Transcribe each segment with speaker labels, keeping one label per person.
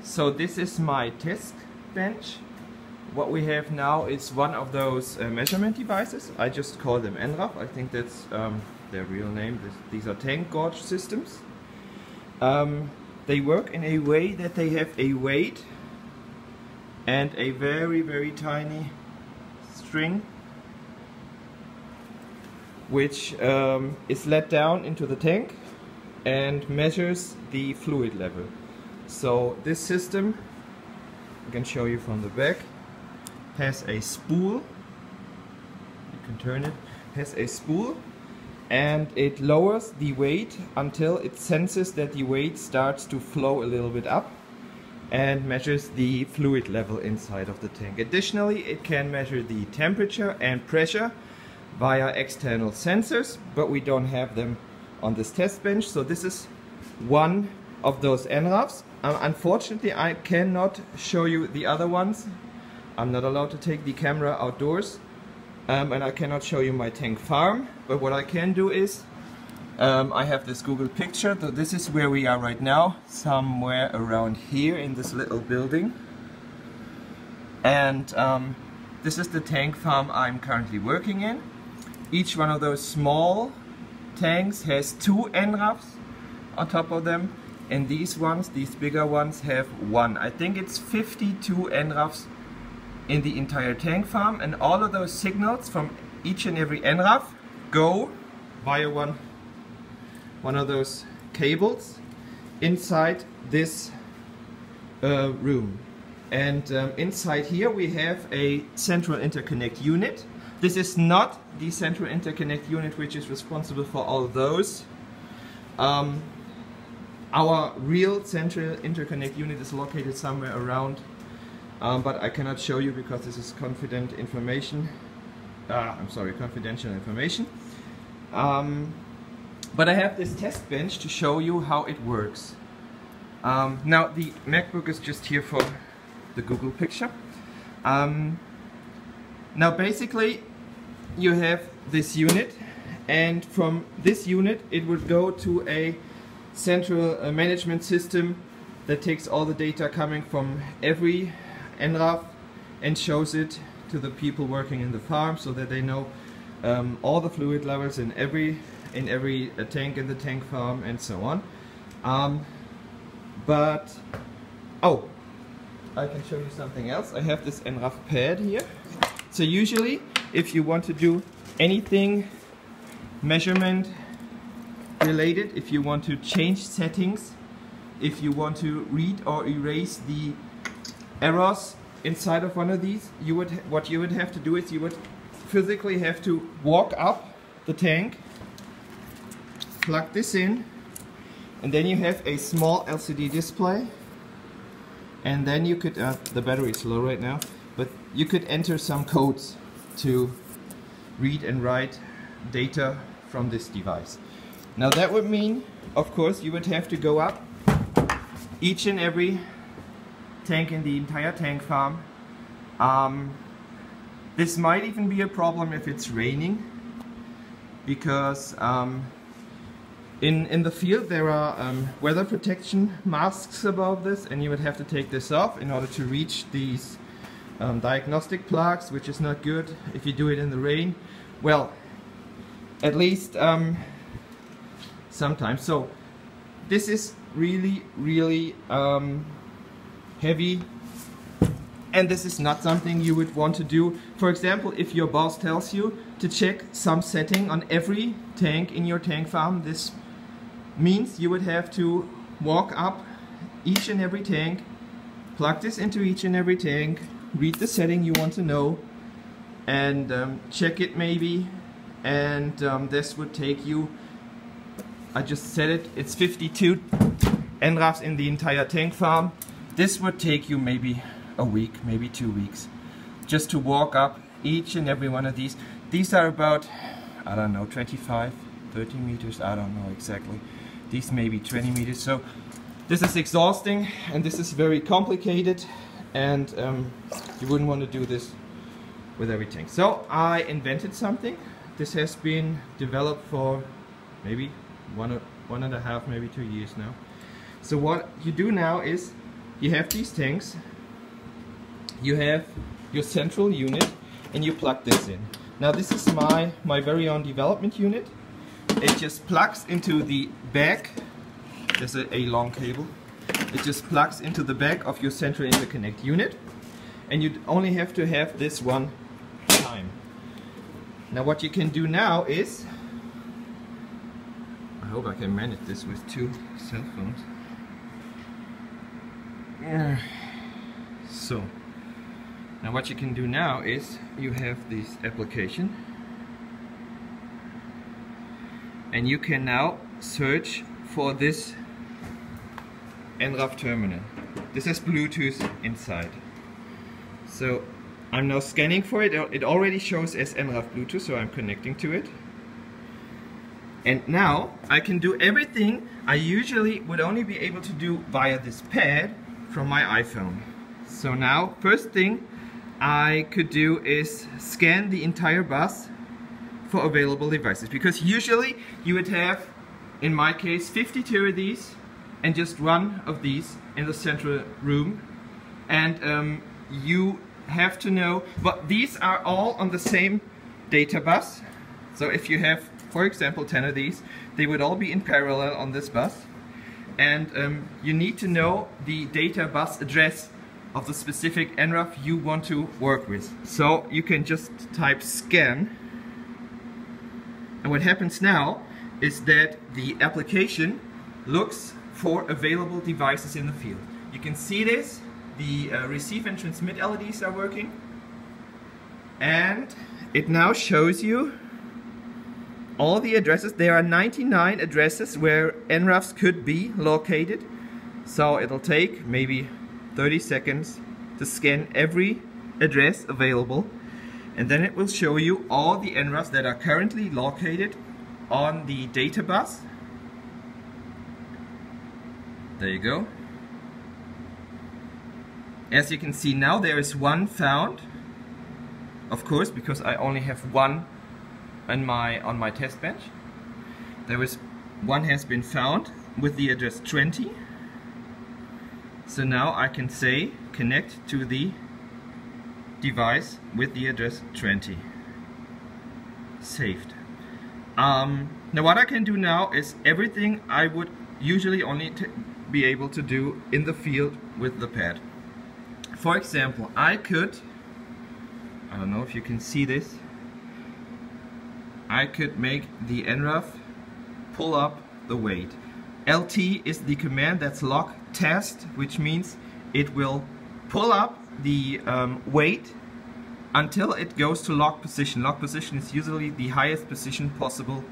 Speaker 1: So this is my test bench. What we have now is one of those measurement devices. I just call them Enraf. I think that's their real name. These are tank gauge systems. They work in a way that they have a weight and a very, very tiny string which is let down into the tank and measures the fluid level. So this system, I can show you from the back, has a spool. You can turn it. Has a spool, and it lowers the weight until it senses that the weight starts to flow a little bit up and measures the fluid level inside of the tank. Additionally, it can measure the temperature and pressure via external sensors, but we don't have them on this test bench. So this is one of those Enrafs. Unfortunately, I cannot show you the other ones. I'm not allowed to take the camera outdoors, and I cannot show you my tank farm. But what I can do is, I have this Google picture. So this is where we are right now, somewhere around here in this little building. And this is the tank farm I'm currently working in. Each one of those small tanks has 2 Enrafs on top of them, and these ones, these bigger ones, have 1. I think it's 52 Enrafs in the entire tank farm, and all of those signals from each and every Enraf go via one of those cables inside this room. And inside here we have a central interconnect unit. This is not the central interconnect unit which is responsible for all those. Our real central interconnect unit is located somewhere around, but I cannot show you because this is confidential information. Confidential information. But I have this test bench to show you how it works. Now the MacBook is just here for the Google picture. Now basically you have this unit, and from this unit it would go to a central management system that takes all the data coming from every Enraf and shows it to the people working in the farm, so that they know all the fluid levels in every tank in the tank farm and so on. Oh, I can show you something else. I have this Enraf pad here. So usually if you want to do anything measurement related, if you want to change settings, if you want to read or erase the errors inside of one of these, what you would have to do is you would physically have to walk up the tank, plug this in, and then you have a small LCD display, and then you could, the battery is low right now, but you could enter some codes to read and write data from this device. Now that would mean, of course, you would have to go up each and every tank in the entire tank farm. This might even be a problem if it's raining, because in the field there are weather protection masks above this, and you would have to take this off in order to reach these diagnostic plugs, which is not good if you do it in the rain. Well, at least sometimes. So this is really, really heavy, and this is not something you would want to do. For example, if your boss tells you to check some setting on every tank in your tank farm, this means you would have to walk up each and every tank, plug this into each and every tank, read the setting you want to know, and check it maybe, and this would take you, I just said it, it's 52 Enrafs in the entire tank farm. This would take you maybe a week, maybe 2 weeks, just to walk up each and every one of these. These are about, I don't know, 25, 30 meters, I don't know exactly. These may be 20 meters. So this is exhausting, and this is very complicated, and you wouldn't want to do this with every tank. So I invented something. This has been developed for maybe one and a half, maybe 2 years now. So what you do now is you have these tanks, you have your central unit, and you plug this in. Now this is my very own development unit. It just plugs into the back. There's a long cable. It just plugs into the back of your central interconnect unit, and you only have to have this one time. Now what you can do now is, I hope I can manage this with two cell phones. So now what you can do now is you have this application, and you can now search for this Enraf terminal. This has Bluetooth inside. So I'm now scanning for it. It already shows as Enraf Bluetooth, so I'm connecting to it. And now I can do everything I usually would only be able to do via this pad from my iPhone. So now, first thing I could do is scan the entire bus for available devices, because usually you would have, in my case, 52 of these and just one of these in the central room, and you have to know, but these are all on the same data bus. So if you have, for example, 10 of these, they would all be in parallel on this bus, and you need to know the data bus address of the specific Enraf you want to work with. So you can just type scan, and what happens now is that the application looks for available devices in the field. You can see this, the receive and transmit LEDs are working, and it now shows you all the addresses. There are 99 addresses where Enrafs could be located, so it'll take maybe 30 seconds to scan every address available, and then it will show you all the Enrafs that are currently located on the data bus. There you go. As you can see now, there is one found, of course, because I only have one on my test bench. There is one has been found with the address 20. So now I can say connect to the device with the address 20. Saved. Now what I can do now is everything I would usually only be able to do in the field with the pad. For example, I don't know if you can see this, I could make the Enraf pull up the weight. LT is the command, that's lock test, which means it will pull up the weight until it goes to lock position. Lock position is usually the highest position possible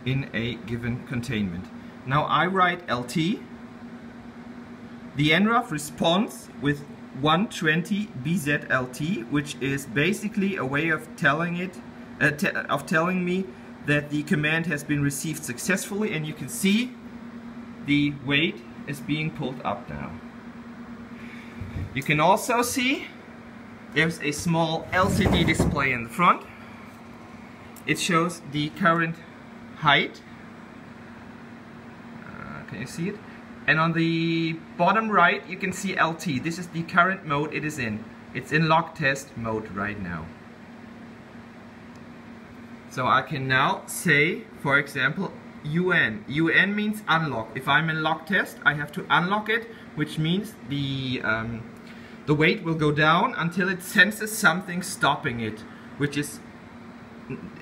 Speaker 1: in a given containment. Now I write LT, the Enraf responds with 120 BZLT, which is basically a way of telling it, telling me that the command has been received successfully, and you can see the weight is being pulled up now. You can also see there's a small LCD display in the front. It shows the current height. Can you see it? And on the bottom right you can see LT. This is the current mode it is in. It's in lock test mode right now. So I can now say, for example, UN. UN means unlock. If I'm in lock test, I have to unlock it, which means the weight will go down until it senses something stopping it, which is,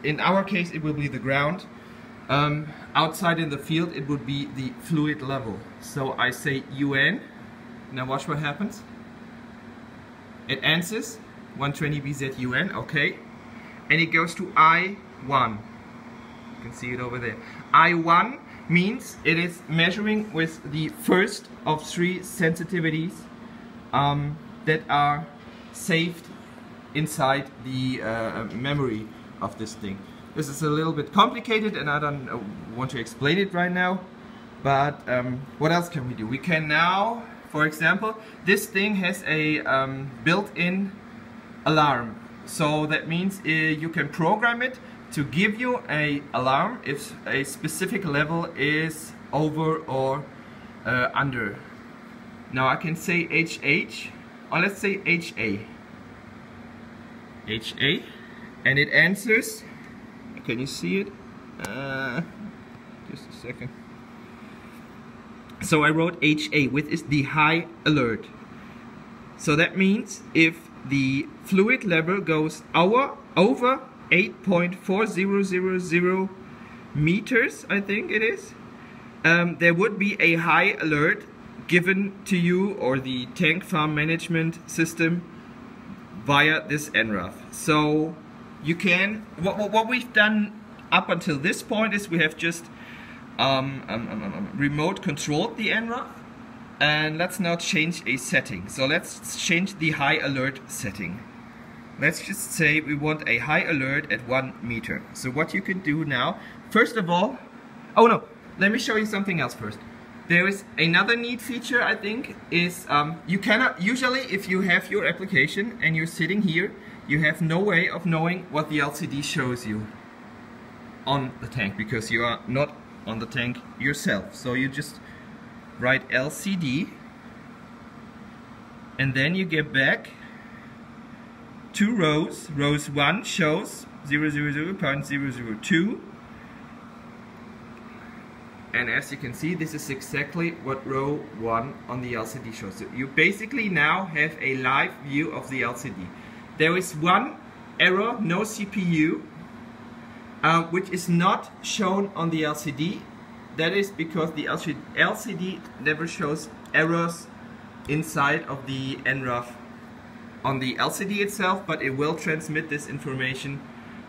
Speaker 1: in our case, it will be the ground. Outside in the field, it would be the fluid level. So I say UN. Now watch what happens. It answers 120 BZ UN, okay, and it goes to I1. You can see it over there. I1 means it is measuring with the first of 3 sensitivities that are saved inside the memory of this thing. This is a little bit complicated and I don't want to explain it right now, but what else can we do? We can now, for example, this thing has a built-in alarm. So that means you can program it to give you an alarm if a specific level is over or under. Now I can say HH, or let's say HA. HA, and it answers. Can you see it? Just a second. So I wrote HA, which is the high alert. So that means if the fluid level goes over 8.4000 meters, I think it is, there would be a high alert given to you or the tank farm management system via this Enraf. So you can, what we've done up until this point is we have just remote controlled the Enraf, and let's now change a setting. So let's change the high alert setting. Let's just say we want a high alert at 1 meter. So what you can do now, first of all, oh no, let me show you something else first. There is another neat feature, I think, is you cannot, usually if you have your application and you're sitting here, you have no way of knowing what the LCD shows you on the tank, because you are not on the tank yourself. So you just write LCD, and then you get back 2 rows. Rows 1 shows 000.002, and as you can see, this is exactly what row 1 on the LCD shows. So you basically now have a live view of the LCD. There is one error, no CPU, which is not shown on the LCD. That is because the LCD never shows errors inside of the Enraf on the LCD itself, but it will transmit this information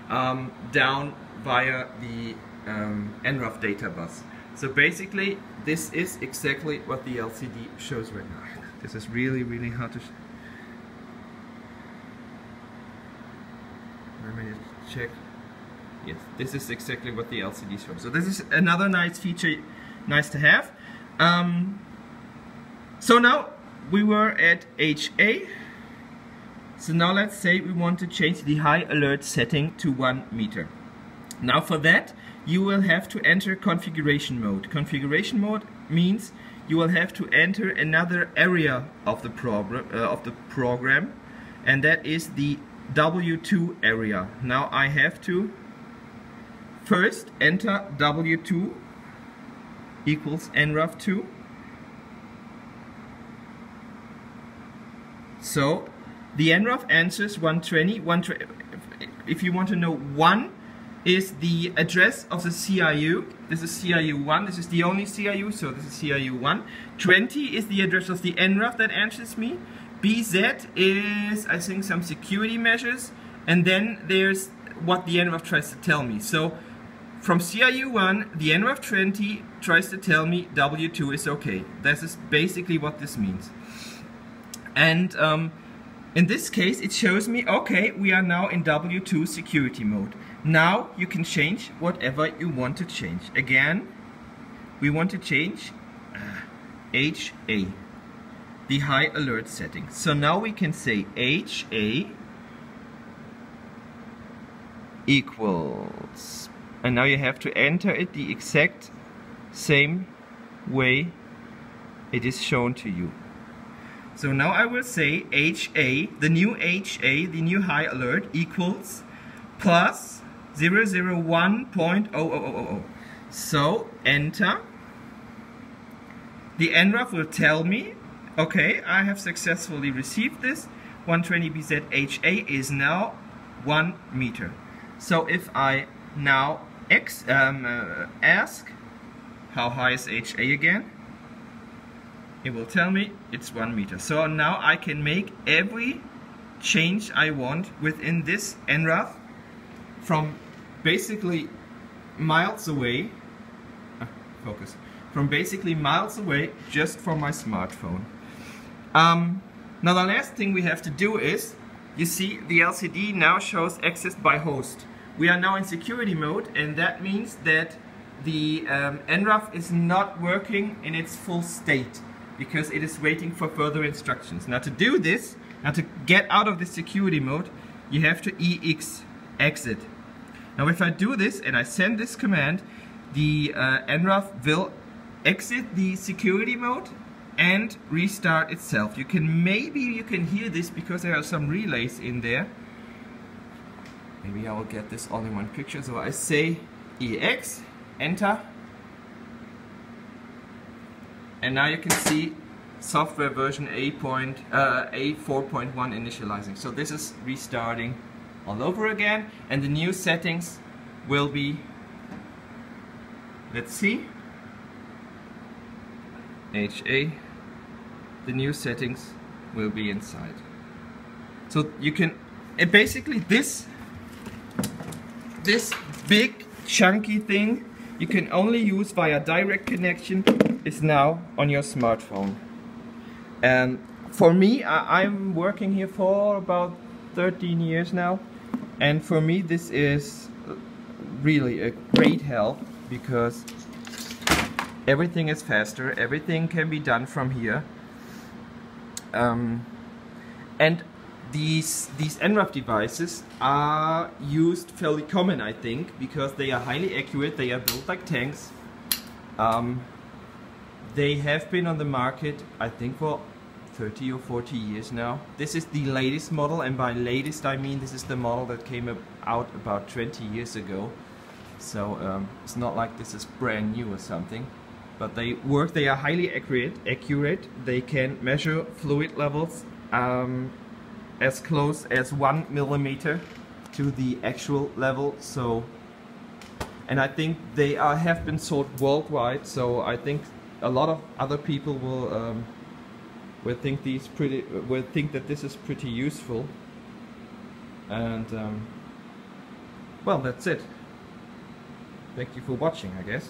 Speaker 1: down via the Enraf data bus. So basically, this is exactly what the LCD shows right now. This is really, really hard to let me just check. Yes, this is exactly what the LCD shows. So this is another nice feature, nice to have. So now we were at HA. So now let's say we want to change the high alert setting to 1 meter. Now for that, you will have to enter configuration mode. Configuration mode means you will have to enter another area of the program, and that is the W2 area. Now I have to first enter W2 equals Enraf 2. So the Enraf answers 120. If you want to know, 1 is the address of the CIU. This is CIU 1. This is the only CIU, so this is CIU 1. 20 is the address of the Enraf that answers me. BZ is, I think, some security measures, and then there's what the Enraf tries to tell me. So from CIU 1, the Enraf 20 tries to tell me W2 is okay. This is basically what this means. And in this case, it shows me, okay, we are now in W2 security mode. Now you can change whatever you want to change. Again, we want to change HA, the high alert setting. So now we can say HA equals, and now you have to enter it the exact same way it is shown to you. So now I will say HA, the new high alert, equals plus 001.0000. So enter. The Enraf will tell me, okay, I have successfully received this. 120 BZ HA is now 1 meter. So if I now ask, how high is HA again? It will tell me it's 1 meter. So now I can make every change I want within this Enraf from basically miles away. Focus. From basically miles away, just from my smartphone. Now the last thing we have to do is, you see the LCD now shows access by host. We are now in security mode, and that means that the Enraf is not working in its full state, because it is waiting for further instructions. Now to do this, now to get out of this security mode, you have to EX, exit. Now if I do this and I send this command, the Enraf will exit the security mode and restart itself. You can hear this because there are some relays in there. Maybe I will get this all in one picture. So I say EX, enter, and now you can see software version A4.1 initializing. So this is restarting all over again, and the new settings will be, let's see, HA, the new settings will be inside. So you can, basically this big chunky thing you can only use via direct connection is now on your smartphone. And for me, I'm working here for about 13 years now, and for me this is really a great help because everything is faster, everything can be done from here. And these Enraf devices are used fairly common, I think, because they are highly accurate, they are built like tanks. They have been on the market, I think, for 30 or 40 years now. This is the latest model, and by latest I mean this is the model that came out about 20 years ago. So it's not like this is brand new or something. But they work, they are highly accurate. They can measure fluid levels as close as 1 millimeter to the actual level. So, and I think they have been sold worldwide. So I think a lot of other people will think that this is pretty useful. And well, that's it. Thank you for watching, I guess.